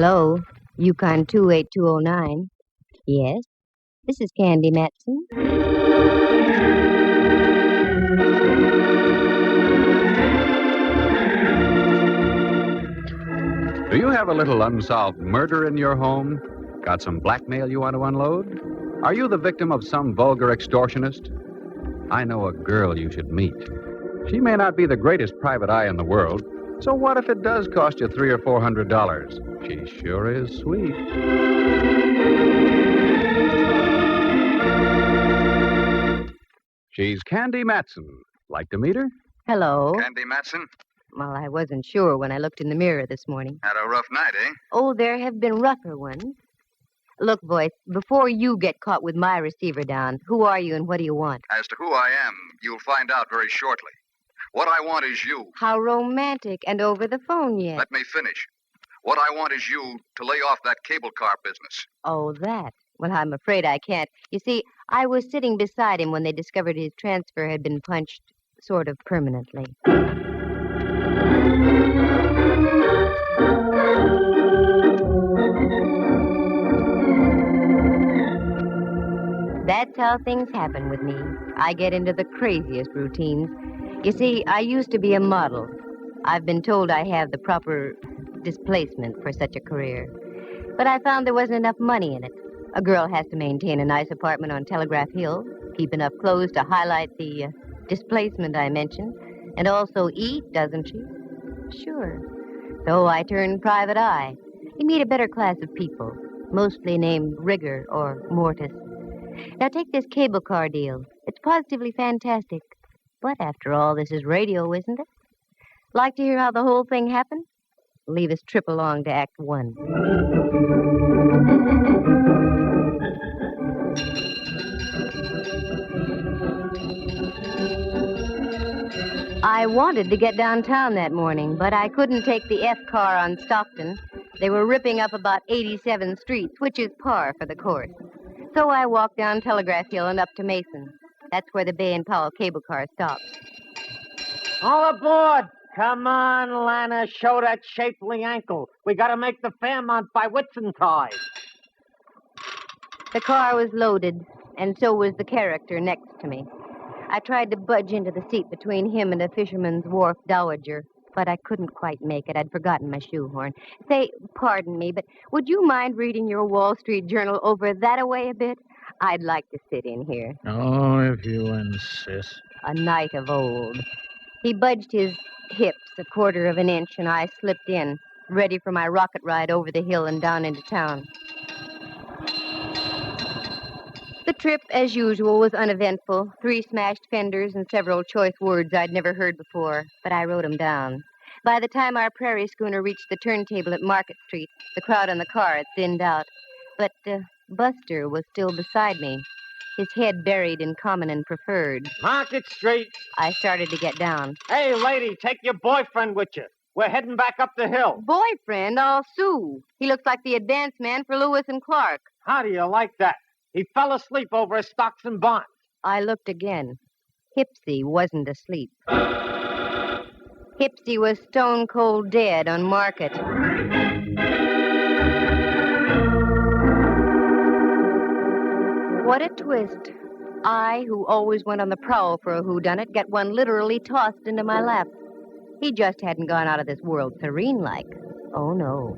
Hello, Yukon 28209. Yes, this is Candy Mattson. Do you have a little unsolved murder in your home? Got some blackmail you want to unload? Are you the victim of some vulgar extortionist? I know a girl you should meet. She may not be the greatest private eye in the world, so what if it does cost you $300 or $400? She sure is sweet. She's Candy Mattson. Like to meet her? Hello. Candy Mattson? Well, I wasn't sure when I looked in the mirror this morning. Had a rough night, eh? Oh, there have been rougher ones. Look, boy, before you get caught with my receiver down, who are you and what do you want? As to who I am, you'll find out very shortly. What I want is you. How romantic, and over the phone yet. Let me finish. What I want is you to lay off that cable car business. Oh, that. Well, I'm afraid I can't. You see, I was sitting beside him when they discovered his transfer had been punched sort of permanently. That's how things happen with me. I get into the craziest routines. You see, I used to be a model. I've been told I have the proper displacement for such a career. But I found there wasn't enough money in it. A girl has to maintain a nice apartment on Telegraph Hill, keep enough clothes to highlight the displacement I mentioned, and also eat, doesn't she? Sure. So I turned private eye. You meet a better class of people, mostly named Rigger or Mortis. Now take this cable car deal. It's positively fantastic. But after all, this is radio, isn't it? Like to hear how the whole thing happened? Leave us trip along to Act 1. I wanted to get downtown that morning, but I couldn't take the F car on Stockton. They were ripping up about 87th Street, which is par for the course. So I walked down Telegraph Hill and up to Mason. That's where the Bay and Powell cable car stops. All aboard! Come on, Lana, show that shapely ankle. We gotta make the Fairmont by Whitsuntide. The car was loaded, and so was the character next to me. I tried to budge into the seat between him and a fisherman's wharf dowager, but I couldn't quite make it. I'd forgotten my shoehorn. Say, pardon me, but would you mind reading your Wall Street Journal over that-a-way a bit? I'd like to sit in here. Oh, if you insist. A knight of old. He budged his hips a quarter of an inch, and I slipped in, ready for my rocket ride over the hill and down into town. The trip, as usual, was uneventful. 3 smashed fenders and several choice words I'd never heard before, but I wrote them down. By the time our prairie schooner reached the turntable at Market Street, the crowd on the car had thinned out. But Buster was still beside me, his head buried in common and preferred. Market Street. I started to get down. Hey, lady, take your boyfriend with you. We're heading back up the hill. Boyfriend? I'll sue. He looks like the advance man for Lewis and Clark. How do you like that? He fell asleep over his stocks and bonds. I looked again. Hipsy wasn't asleep. Hipsy was stone cold dead on Market. What a twist. I, who always went on the prowl for a whodunit, get one literally tossed into my lap. He just hadn't gone out of this world serene-like. Oh, no.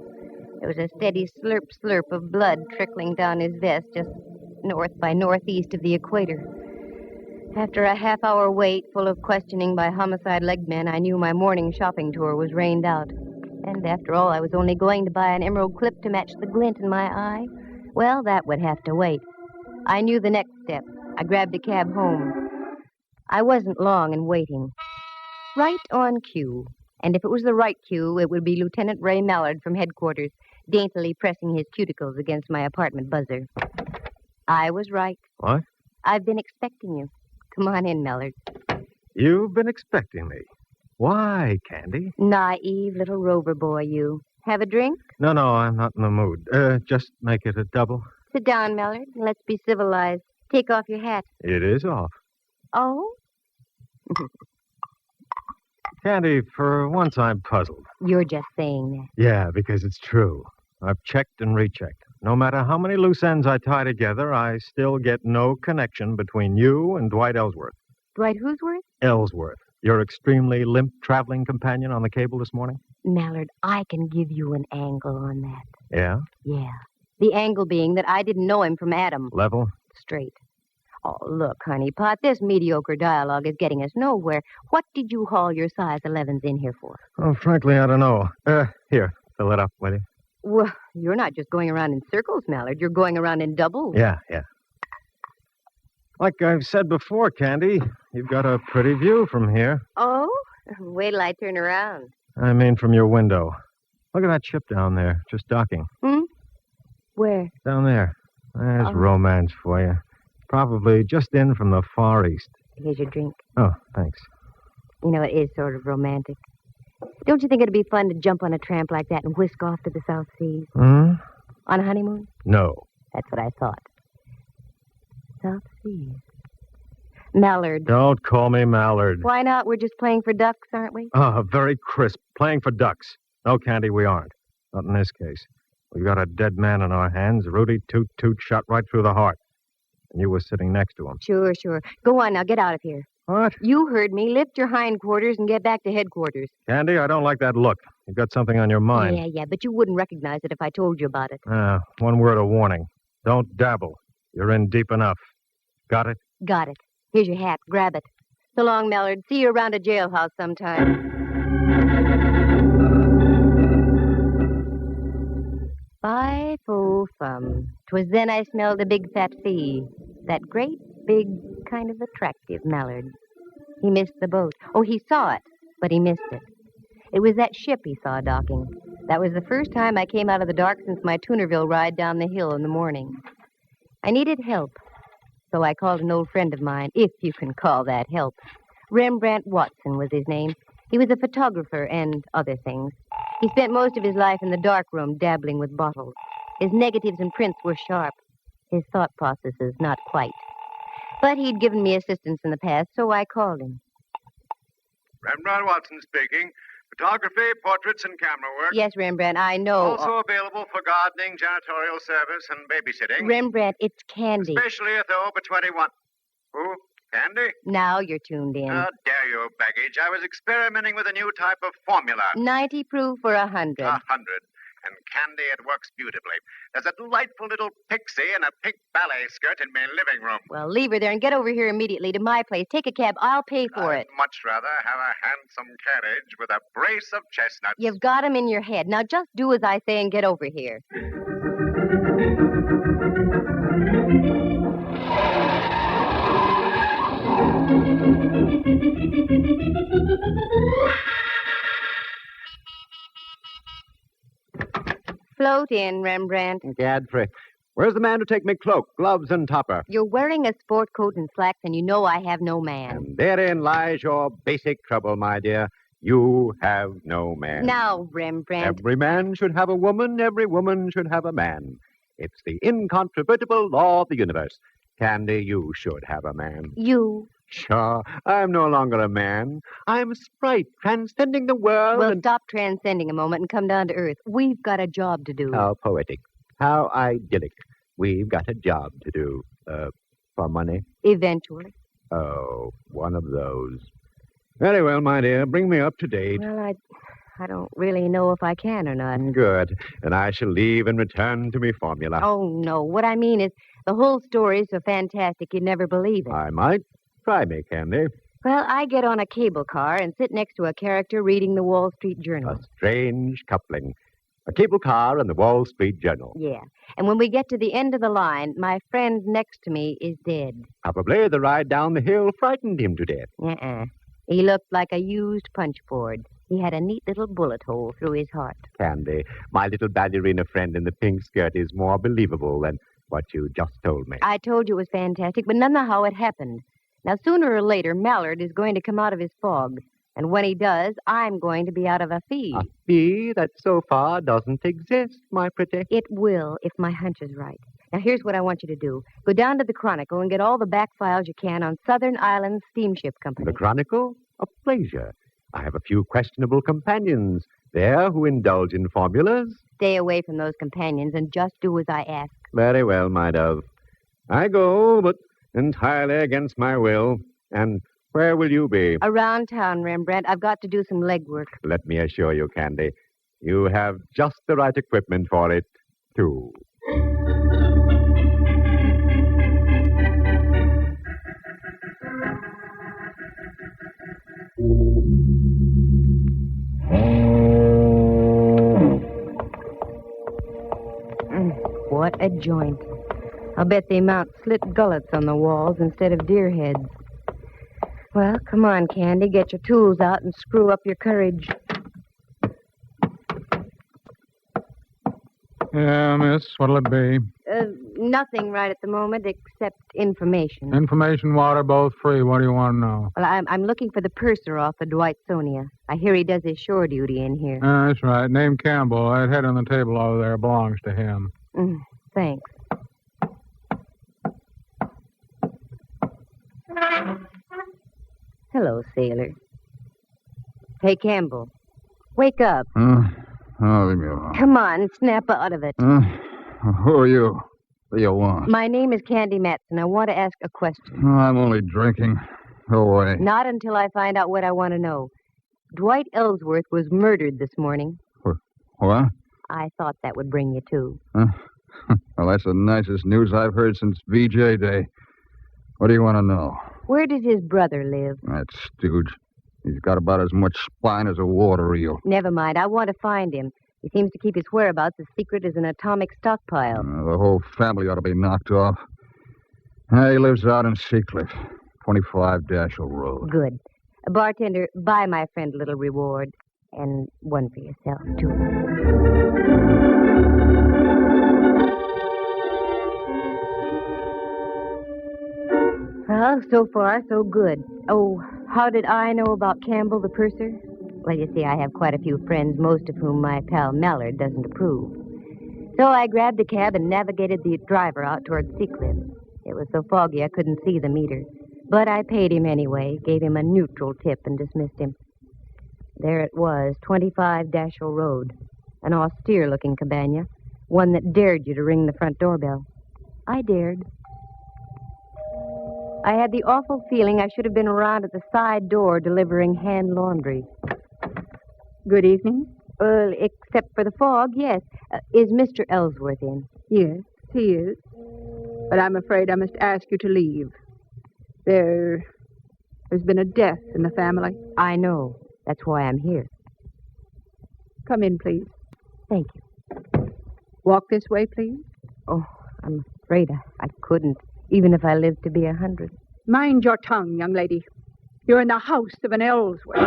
There was a steady slurp of blood trickling down his vest just north by northeast of the equator. After a half-hour wait full of questioning by homicide legmen, I knew my morning shopping tour was rained out. And after all, I was only going to buy an emerald clip to match the glint in my eye. Well, that would have to wait. I knew the next step. I grabbed a cab home. I wasn't long in waiting. Right on cue. And if it was the right cue, it would be Lieutenant Ray Mallard from headquarters, daintily pressing his cuticles against my apartment buzzer. I was right. What? I've been expecting you. Come on in, Mallard. You've been expecting me. Why, Candy? Naive little rover boy, you. Have a drink? No, I'm not in the mood. Just make it a double. Sit down, Mallard, and let's be civilized. Take off your hat. It is off. Oh? Candy, for once I'm puzzled. You're just saying that. Yeah, because it's true. I've checked and rechecked. No matter how many loose ends I tie together, I still get no connection between you and Dwight Ellsworth. Dwight Who'sworth? Ellsworth, your extremely limp traveling companion on the cable this morning? Mallard, I can give you an angle on that. Yeah? Yeah. The angle being that I didn't know him from Adam. Level? Straight. Oh, look, honeypot, this mediocre dialogue is getting us nowhere. What did you haul your size 11s in here for? Oh, frankly, I don't know. Here, fill it up, will you? Well, you're not just going around in circles, Mallard. You're going around in doubles. Yeah. Like I've said before, Candy, you've got a pretty view from here. Oh? Wait till I turn around. I mean from your window. Look at that ship down there, just docking. Where? Down there. There's romance for you. Probably just in from the Far East. Here's your drink. Oh, thanks. You know, it is sort of romantic. Don't you think it'd be fun to jump on a tramp like that and whisk off to the South Seas? Hmm? On a honeymoon? No. That's what I thought. South Seas. Mallard. Don't call me Mallard. Why not? We're just playing for ducks, aren't we? Oh, very crisp. Playing for ducks. No, Candy, we aren't. Not in this case. We've got a dead man in our hands. Rudy Toot shot right through the heart. And you were sitting next to him. Sure. Go on now. Get out of here. What? You heard me. Lift your hindquarters and get back to headquarters. Candy, I don't like that look. You've got something on your mind. Yeah, but you wouldn't recognize it if I told you about it. One word of warning. Don't dabble. You're in deep enough. Got it? Got it. Here's your hat. Grab it. So long, Mallard. See you around a jailhouse sometime. Fie-fo-fum. 'Twas then I smelled a big fat fee. That great, big, kind of attractive Mallard. He missed the boat. Oh, he saw it, but he missed it. It was that ship he saw docking. That was the first time I came out of the dark since my Tunerville ride down the hill in the morning. I needed help, so I called an old friend of mine, if you can call that help. Rembrandt Watson was his name. He was a photographer and other things. He spent most of his life in the darkroom dabbling with bottles. His negatives and prints were sharp. His thought processes not quite. But he'd given me assistance in the past, so I called him. Rembrandt Watson speaking. Photography, portraits, and camera work. Yes, Rembrandt, I know. Also available for gardening, janitorial service, and babysitting. Rembrandt, it's Candy. Especially if they're over 21. Who? Candy? Now you're tuned in. How dare you, baggage. I was experimenting with a new type of formula. 90 proof for 100. 100. And Candy, it works beautifully. There's a delightful little pixie in a pink ballet skirt in my living room. Well, leave her there and get over here immediately to my place. Take a cab. I'll pay for it. I'd much rather have a handsome carriage with a brace of chestnuts. You've got 'em in your head. Now just do as I say and get over here. Float in, Rembrandt. Gadfrey. Where's the man to take me cloak, gloves, and topper? You're wearing a sport coat and slacks, and you know I have no man. And therein lies your basic trouble, my dear. You have no man. Now, Rembrandt. Every man should have a woman. Every woman should have a man. It's the incontrovertible law of the universe. Candy, you should have a man. You. Sure. I'm no longer a man. I'm a sprite transcending the world. Well, stop transcending a moment and come down to earth. We've got a job to do. How poetic. How idyllic. We've got a job to do. For money? Eventually. Oh, one of those. Very well, my dear. Bring me up to date. Well, I don't really know if I can or not. Good. And I shall leave and return to me formula. Oh, no. What I mean is, the whole story's so fantastic you'd never believe it. I might. Try me, Candy. Well, I get on a cable car and sit next to a character reading the Wall Street Journal. A strange coupling. A cable car and the Wall Street Journal. Yeah. And when we get to the end of the line, my friend next to me is dead. Probably the ride down the hill frightened him to death. Uh-uh. He looked like a used punch board. He had a neat little bullet hole through his heart. Candy, my little ballerina friend in the pink skirt is more believable than what you just told me. I told you it was fantastic, but none of how it happened. Now, sooner or later, Mallard is going to come out of his fog. And when he does, I'm going to be out of a fee. A fee that so far doesn't exist, my pretty. It will, if my hunch is right. Now, here's what I want you to do. Go down to the Chronicle and get all the back files you can on Southern Islands Steamship Company. The Chronicle? A pleasure. I have a few questionable companions there who indulge in formulas stay away from those companions and just do as I ask. Very well, my dove. I go, but entirely against my will. And where will you be? Around town, Rembrandt. I've got to do some legwork. Let me assure you, Candy, you have just the right equipment for it, too. What a joint. I'll bet they mount slit gullets on the walls instead of deer heads. Well, come on, Candy. Get your tools out and screw up your courage. Yeah, miss, what'll it be? Nothing right at the moment except information. Information, water, both free. What do you want to know? Well, I'm looking for the purser off the Dwightsonia. I hear he does his shore duty in here. That's right. Name Campbell. That head on the table over there belongs to him. Thanks. Hello, sailor. Hey, Campbell. Wake up. Oh, leave me alone. Come on, snap out of it. Who are you? What do you want? My name is Candy Mattson. I want to ask a question. I'm only drinking. Go away. Not until I find out what I want to know. Dwight Ellsworth was murdered this morning. What? I thought that would bring you to. Well, that's the nicest news I've heard since VJ Day. What do you want to know? Where does his brother live? That stooge. He's got about as much spine as a water eel. Never mind. I want to find him. He seems to keep his whereabouts as secret as an atomic stockpile. The whole family ought to be knocked off. He lives out in Seacliff, 25 Dashel Road. Good. Bartender, buy my friend a little reward. And one for yourself, too. Well, so far, so good. Oh, how did I know about Campbell, the purser? Well, you see, I have quite a few friends, most of whom my pal Mallard doesn't approve. So I grabbed a cab and navigated the driver out toward Seacliff. It was so foggy I couldn't see the meter. But I paid him anyway, gave him a neutral tip, and dismissed him. There it was, 25 Dashel Road. An austere-looking cabana, one that dared you to ring the front doorbell. I dared. I had the awful feeling I should have been around at the side door delivering hand laundry. Good evening. Well, except for the fog, yes. Is Mr. Ellsworth in? Yes, he is. But I'm afraid I must ask you to leave. There's been a death in the family. I know. That's why I'm here. Come in, please. Thank you. Walk this way, please. Oh, I'm afraid I couldn't, even if I lived to be 100. Mind your tongue, young lady. You're in the house of an Ellsworth.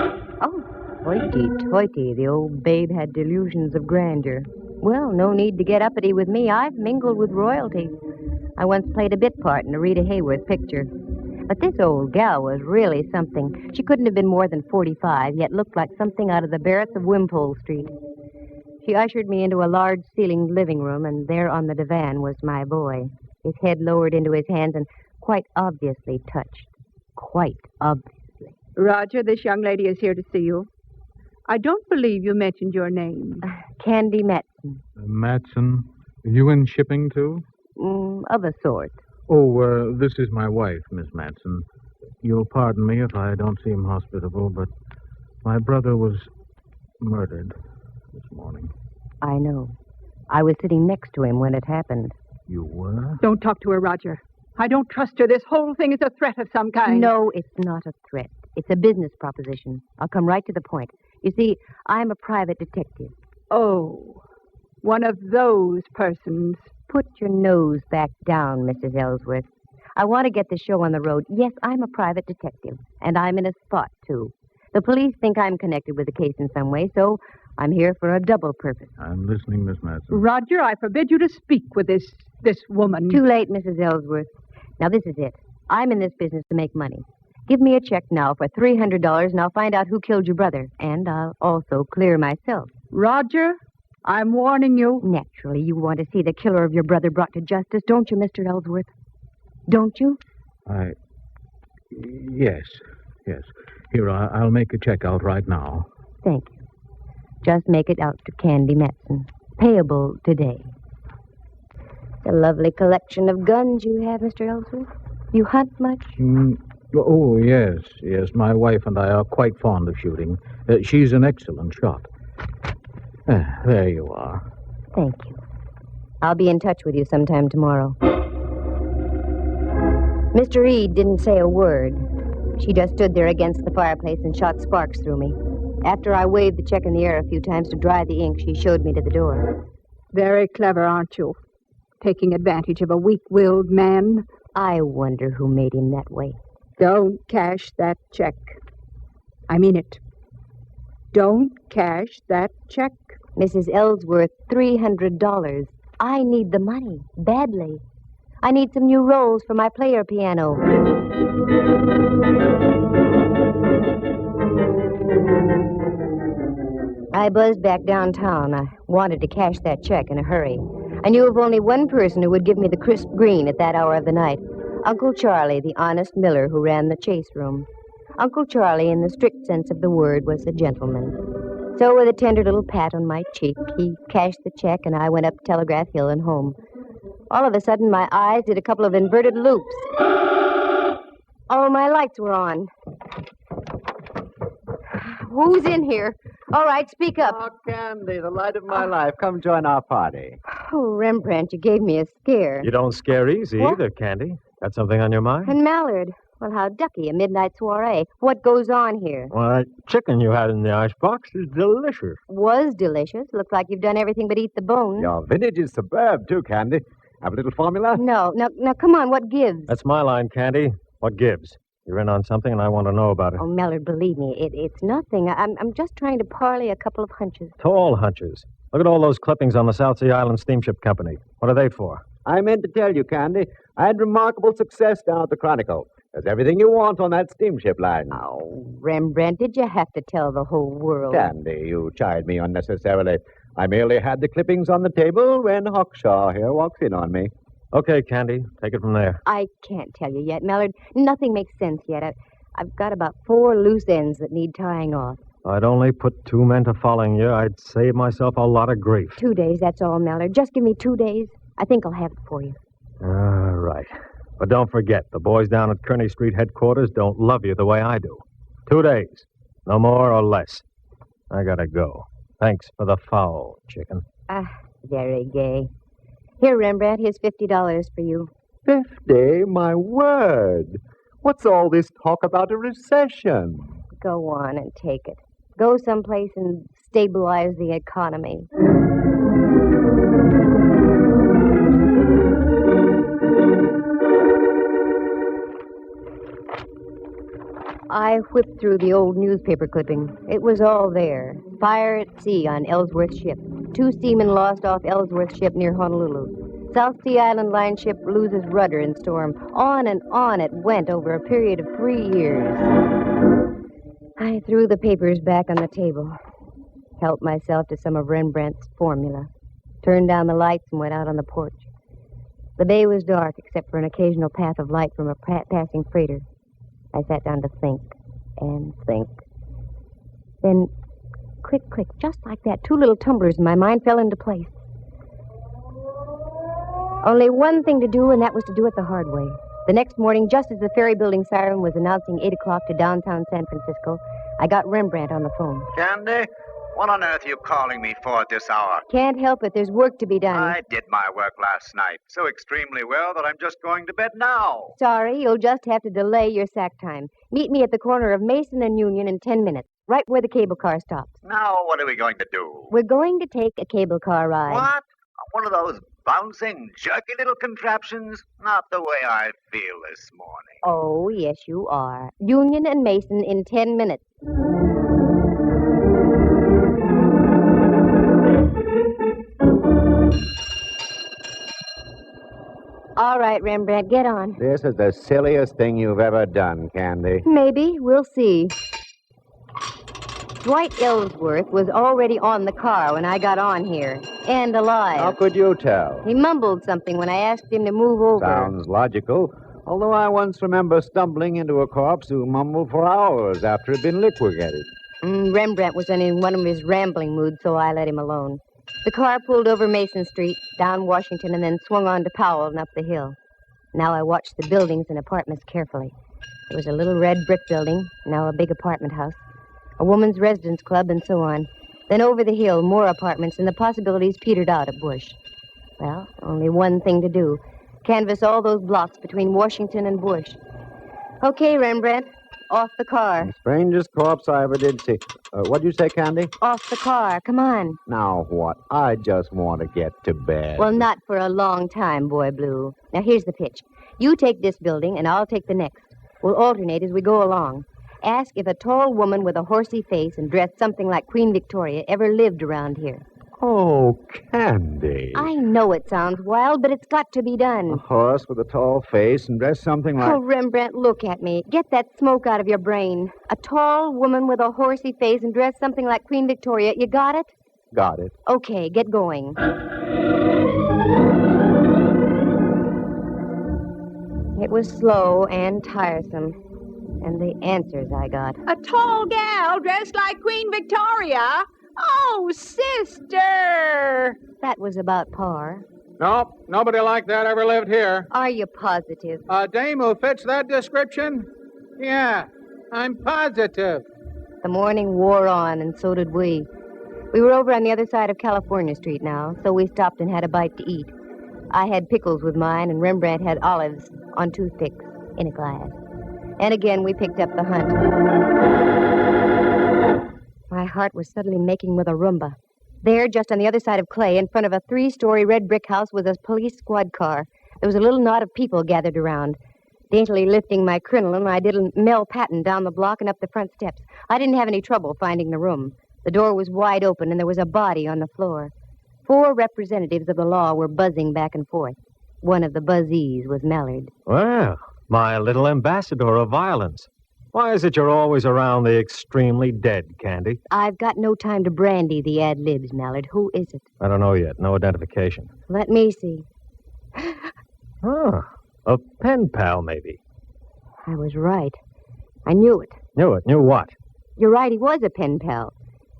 Oh, hoity-toity. The old babe had delusions of grandeur. Well, no need to get uppity with me. I've mingled with royalty. I once played a bit part in a Rita Hayworth picture. But this old gal was really something. She couldn't have been more than 45, yet looked like something out of the Barretts of Wimpole Street. She ushered me into a large-ceilinged living room, and there on the divan was my boy, his head lowered into his hands and quite obviously touched. Quite obviously. Roger, this young lady is here to see you. I don't believe you mentioned your name. Candy Mattson. Matson? You in shipping, too? Of a sort. Oh, this is my wife, Miss Matson. You'll pardon me if I don't seem hospitable, but my brother was murdered this morning. I know. I was sitting next to him when it happened. You were? Don't talk to her, Roger. I don't trust her. This whole thing is a threat of some kind. No, it's not a threat. It's a business proposition. I'll come right to the point. You see, I'm a private detective. Oh, one of those persons. Put your nose back down, Mrs. Ellsworth. I want to get the show on the road. Yes, I'm a private detective, and I'm in a spot, too. The police think I'm connected with the case in some way, so I'm here for a double purpose. I'm listening, Miss Matson. Roger, I forbid you to speak with this woman. Too late, Mrs. Ellsworth. Now, this is it. I'm in this business to make money. Give me a check now for $300, and I'll find out who killed your brother. And I'll also clear myself. Roger, I'm warning you. Naturally, you want to see the killer of your brother brought to justice, don't you, Mr. Ellsworth? Don't you? Yes. Here, I'll make a check out right now. Thank you. Just make it out to Candy Mattson. payable today. A lovely collection of guns you have, Mr. Ellsworth. You hunt much? Oh, yes. Yes, my wife and I are quite fond of shooting. She's an excellent shot. There you are. Thank you. I'll be in touch with you sometime tomorrow. Mr. Reed didn't say a word. She just stood there against the fireplace and shot sparks through me. After I waved the check in the air a few times to dry the ink, she showed me to the door. Very clever, aren't you? Taking advantage of a weak-willed man. I wonder who made him that way. Don't cash that check. I mean it. Don't cash that check. Mrs. Ellsworth, $300. I need the money, badly. I need some new rolls for my player piano. I buzzed back downtown. I wanted to cash that check in a hurry. I knew of only one person who would give me the crisp green at that hour of the night. Uncle Charlie, the honest miller who ran the chase room. Uncle Charlie, in the strict sense of the word, was a gentleman. So with a tender little pat on my cheek, he cashed the check, and I went up Telegraph Hill and home. All of a sudden, my eyes did a couple of inverted loops. Oh, my lights were on. Who's in here? All right, speak up. Oh, Candy, the light of my life. Come join our party. Oh, Rembrandt, you gave me a scare. You don't scare easy What? either, Candy. Got something on your mind? And Mallard. Well, how ducky, a midnight soiree. What goes on here? Well, that chicken you had in the icebox is delicious. Was delicious. Looks like you've done everything but eat the bone. Your vintage is superb, too, Candy. Have a little formula? No, now, come on, what gives? That's my line, Candy. What gives? You're in on something, and I want to know about it. Oh, Mallard, believe me, it's nothing. I'm just trying to parlay a couple of hunches. Tall hunches. Look at all those clippings on the South Sea Island Steamship Company. What are they for? I meant to tell you, Candy, I had remarkable success down at the Chronicle. There's everything you want on that steamship line. Oh, Rembrandt, did you have to tell the whole world? Candy, you chide me unnecessarily. I merely had the clippings on the table when Hawkshaw here walks in on me. Okay, Candy, take it from there. I can't tell you yet, Mallard. Nothing makes sense yet. I've got about 4 loose ends that need tying off. If I'd only put 2 men to following you, I'd save myself a lot of grief. 2 days, that's all, Mallard. Just give me 2 days. I think I'll have it for you. All right. But don't forget, the boys down at Kearney Street headquarters don't love you the way I do. 2 days. No more or less. I gotta go. Thanks for the fowl, chicken. Very gay. Here, Rembrandt, here's $50 for you. 50? My word. What's all this talk about a recession? Go on and take it. Go someplace and stabilize the economy. I whipped through the old newspaper clipping. It was all there. Fire at sea on Ellsworth's ship. 2 seamen lost off Ellsworth's ship near Honolulu. South Sea Island line ship loses rudder in storm. On and on it went over a period of 3 years. I threw the papers back on the table. Helped myself to some of Rembrandt's formula. Turned down the lights and went out on the porch. The bay was dark except for an occasional path of light from a passing freighter. I sat down to think and think. Then, click, just like that, 2 little tumblers in my mind fell into place. Only one thing to do, and that was to do it the hard way. The next morning, just as the ferry building siren was announcing 8 o'clock to downtown San Francisco, I got Rembrandt on the phone. Candy, what on earth are you calling me for at this hour? Can't help it. There's work to be done. I did my work last night so extremely well that I'm just going to bed now. Sorry, you'll just have to delay your sack time. Meet me at the corner of Mason and Union in 10 minutes, right where the cable car stops. Now, what are we going to do? We're going to take a cable car ride. What? One of those bouncing, jerky little contraptions? Not the way I feel this morning. Oh, yes, you are. Union and Mason in 10 minutes. All right, Rembrandt, get on. This is the silliest thing you've ever done, Candy. Maybe. We'll see. Dwight Ellsworth was already on the car when I got on here, and alive. How could you tell? He mumbled something when I asked him to move over. Sounds logical. Although I once remember stumbling into a corpse who mumbled for hours after it had been liquidated. Rembrandt was in one of his rambling moods, so I let him alone. The car pulled over Mason Street, down Washington, and then swung on to Powell and up the hill. Now I watched the buildings and apartments carefully. There was a little red brick building, now a big apartment house, a woman's residence club, and so on. Then over the hill, more apartments, and the possibilities petered out at Bush. Well, only one thing to do. Canvass all those blocks between Washington and Bush. Okay, Rembrandt. Off the car. Strangest corpse I ever did see. What'd you say, Candy? Off the car. Come on. Now what? I just want to get to bed. Well, not for a long time, Boy Blue. Now, here's the pitch. You take this building, and I'll take the next. We'll alternate as we go along. Ask if a tall woman with a horsey face and dressed something like Queen Victoria ever lived around here. Oh, Candy. I know it sounds wild, but it's got to be A done. horse with a tall face and dressed something like... Oh, Rembrandt, look at me. Get that smoke out of your brain. A tall woman with a horsey face and dressed something like Queen Victoria. You got it? Got it. Okay, get going. It was slow and tiresome. And the answers I got. A tall gal dressed like Queen Victoria. Oh, sister! That was about par. Nope, nobody like that ever lived here. Are you positive? A dame who fits that description? Yeah, I'm positive. The morning wore on, and so did we. We were over on the other side of California Street now, so we stopped and had a bite to eat. I had pickles with mine, and Rembrandt had olives on toothpicks in a glass. And again, we picked up the hunt. My heart was suddenly making with a Roomba. There, just on the other side of Clay, in front of a 3-story red brick house, was a police squad car. There was a little knot of people gathered around. Daintily lifting my crinoline, I did a Mel Patton down the block and up the front steps. I didn't have any trouble finding the room. The door was wide open, and there was a body on the floor. 4 representatives of the law were buzzing back and forth. One of the buzzees was Mallard. Well, my little ambassador of violence. Why is it you're always around the extremely dead, Candy? I've got no time to brandy the ad-libs, Mallard. Who is it? I don't know yet. No identification. Let me see. Huh. A pen pal, maybe. I was right. I knew it. Knew it. Knew what? You're right, he was a pen pal.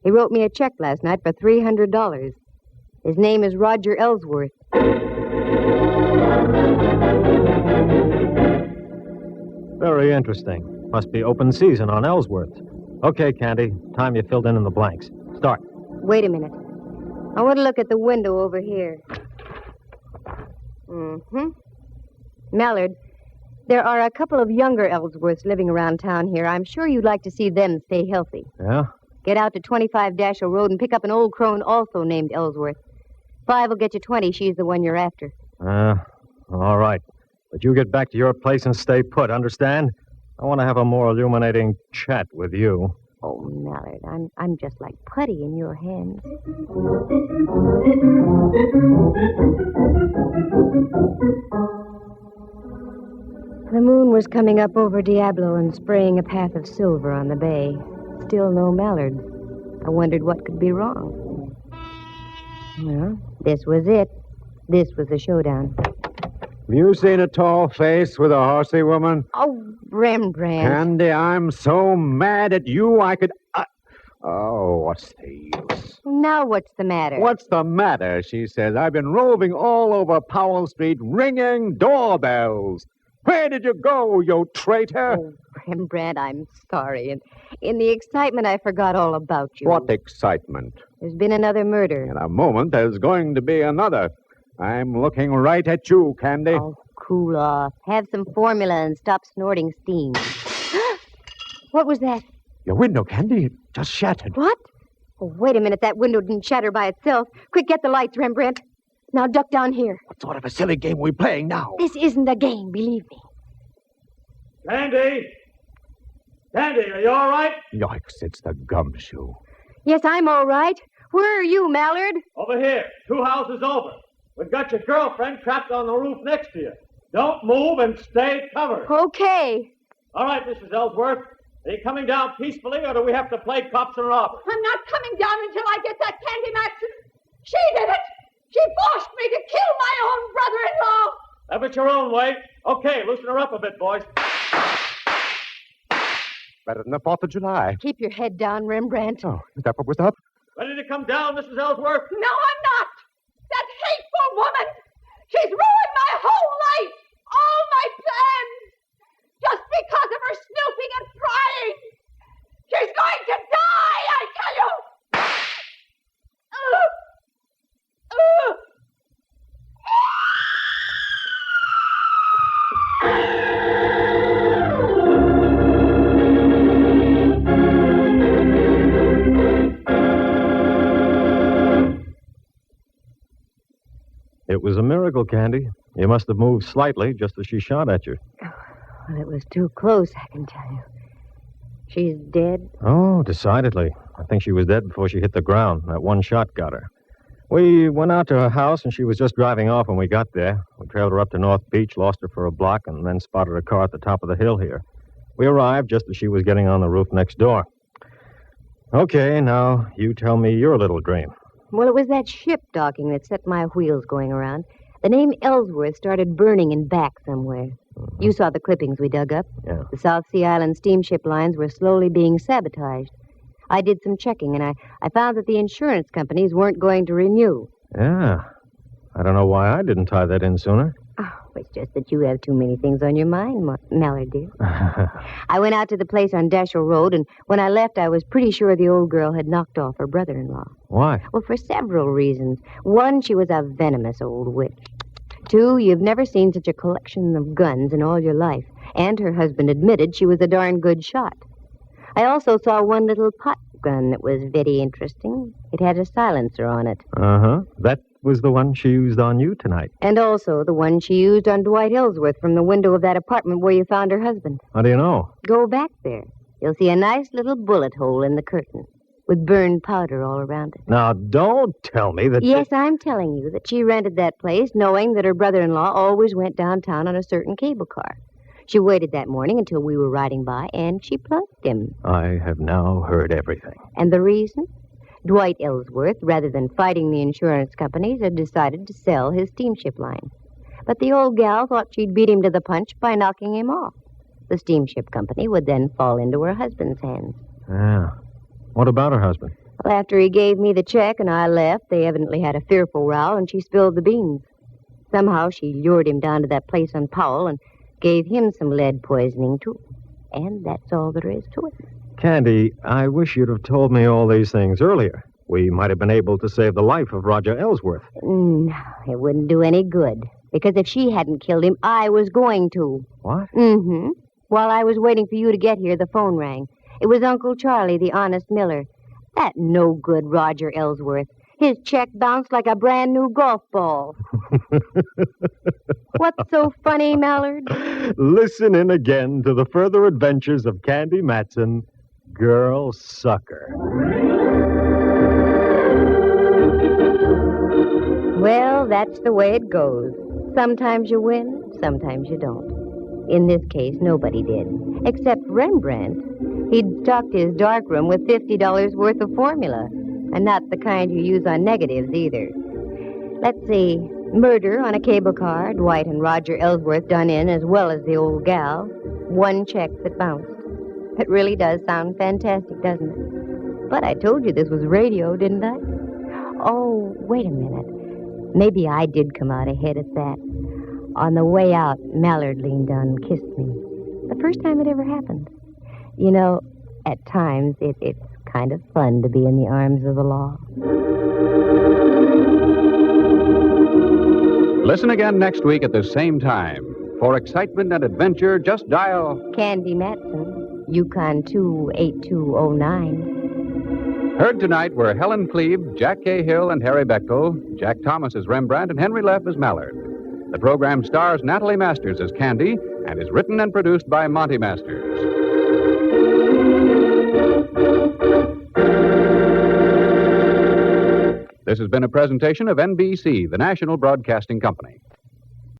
He wrote me a check last night for $300. His name is Roger Ellsworth. Very interesting. Must be open season on Ellsworths. Okay, Candy. Time you filled in the blanks. Start. Wait a minute. I want to look at the window over here. Mallard, there are a couple of younger Ellsworths living around town here. I'm sure you'd like to see them stay healthy. Yeah? Get out to 25 Dashiell Road and pick up an old crone also named Ellsworth. 5 will get you 20. She's the one you're after. All right. But you get back to your place and stay put, understand? I want to have a more illuminating chat with you. Oh, Mallard, I'm just like putty in your hands. The moon was coming up over Diablo and spraying a path of silver on the bay. Still no Mallard. I wondered what could be wrong. Well, this was it. This was the showdown. Have you seen a tall face with a horsey woman? Oh, Rembrandt. Candy, I'm so mad at you, I could... Oh, what's the use? Now what's the matter? What's the matter, she says. I've been roving all over Powell Street, ringing doorbells. Where did you go, you traitor? Oh, Rembrandt, I'm sorry. And in the excitement, I forgot all about you. What excitement? There's been another murder. In a moment, there's going to be another. I'm looking right at you, Candy. Oh, cool off. Have some formula and stop snorting steam. What was that? Your window, Candy, it just shattered. What? Oh, wait a minute. That window didn't shatter by itself. Quick, get the lights, Rembrandt. Now duck down here. What sort of a silly game are we playing now? This isn't a game, believe me. Candy! Candy, are you all right? Yikes, it's the gumshoe. Yes, I'm all right. Where are you, Mallard? Over here. 2 houses over. We've got your girlfriend trapped on the roof next to you. Don't move and stay covered. Okay. All right, Mrs. Ellsworth. Are you coming down peacefully, or do we have to play cops and robbers? I'm not coming down until I get that Candy Mattson. She did it. She forced me to kill my own brother-in-law. Have it your own way. Okay, loosen her up a bit, boys. Better than the 4th of July. Keep your head down, Rembrandt. Oh, is that what was up? Ready to come down, Mrs. Ellsworth? No, I'm not. That hateful woman. She's ruined my whole life. All my plans. Just because of her snooping and prying. She's going to die, I tell you. It was a miracle, Candy. You must have moved slightly just as she shot at you. Well, it was too close, I can tell you. She's dead? Oh, decidedly. I think she was dead before she hit the ground. That one shot got her. We went out to her house, and she was just driving off when we got there. We trailed her up to North Beach, lost her for a block, and then spotted her car at the top of the hill here. We arrived just as she was getting on the roof next door. Okay, now you tell me your little dream. Well, it was that ship docking that set my wheels going around. The name Ellsworth started burning in back somewhere. You saw the clippings we dug up. Yeah. The South Sea Island steamship lines were slowly being sabotaged. I did some checking, and I found that the insurance companies weren't going to renew. Yeah. I don't know why I didn't tie that in sooner. Oh, it's just that you have too many things on your mind, Mallard, dear. I went out to the place on Dashiell Road, and when I left, I was pretty sure the old girl had knocked off her brother-in-law. Why? Well, for several reasons. One, she was a venomous old witch. Two, you've never seen such a collection of guns in all your life. And her husband admitted she was a darn good shot. I also saw one little pot gun that was very interesting. It had a silencer on it. Uh-huh. That was the one she used on you tonight. And also the one she used on Dwight Ellsworth from the window of that apartment where you found her husband. How do you know? Go back there. You'll see a nice little bullet hole in the curtain with burned powder all around it. Now, don't tell me that... Yes, I'm telling you that she rented that place knowing that her brother-in-law always went downtown on a certain cable car. She waited that morning until we were riding by, and she plunked him. I have now heard everything. And the reason? Dwight Ellsworth, rather than fighting the insurance companies, had decided to sell his steamship line. But the old gal thought she'd beat him to the punch by knocking him off. The steamship company would then fall into her husband's hands. Yeah. What about her husband? Well, after he gave me the check and I left, they evidently had a fearful row, and she spilled the beans. Somehow she lured him down to that place on Powell and gave him some lead poisoning, too. And that's all there is to it. Candy, I wish you'd have told me all these things earlier. We might have been able to save the life of Roger Ellsworth. No, it wouldn't do any good. Because if she hadn't killed him, I was going to. What? Mm-hmm. While I was waiting for you to get here, the phone rang. It was Uncle Charlie, the honest miller. That no-good Roger Ellsworth. His check bounced like a brand-new golf ball. What's so funny, Mallard? Listen in again to the further adventures of Candy Mattson, Girl Sucker. Well, that's the way it goes. Sometimes you win, sometimes you don't. In this case, nobody did, except Rembrandt. He'd stocked his darkroom with $50 worth of formula, and not the kind you use on negatives either. Let's see. Murder on a cable car, Dwight and Roger Ellsworth done in, as well as the old gal. One check that bounced. It really does sound fantastic, doesn't it? But I told you this was radio, didn't I? Oh, wait a minute. Maybe I did come out ahead at that. On the way out, Mallard leaned down and kissed me. The first time it ever happened. You know, at times, it's kind of fun to be in the arms of the law. Listen again next week at the same time. For excitement and adventure, just dial... Candy Mattson, Yukon 28209. Heard tonight were Helen Cleve, Jack Cahill, and Harry Bechtel, Jack Thomas as Rembrandt, and Henry Leff as Mallard. The program stars Natalie Masters as Candy and is written and produced by Monty Masters. This has been a presentation of NBC, the national broadcasting company.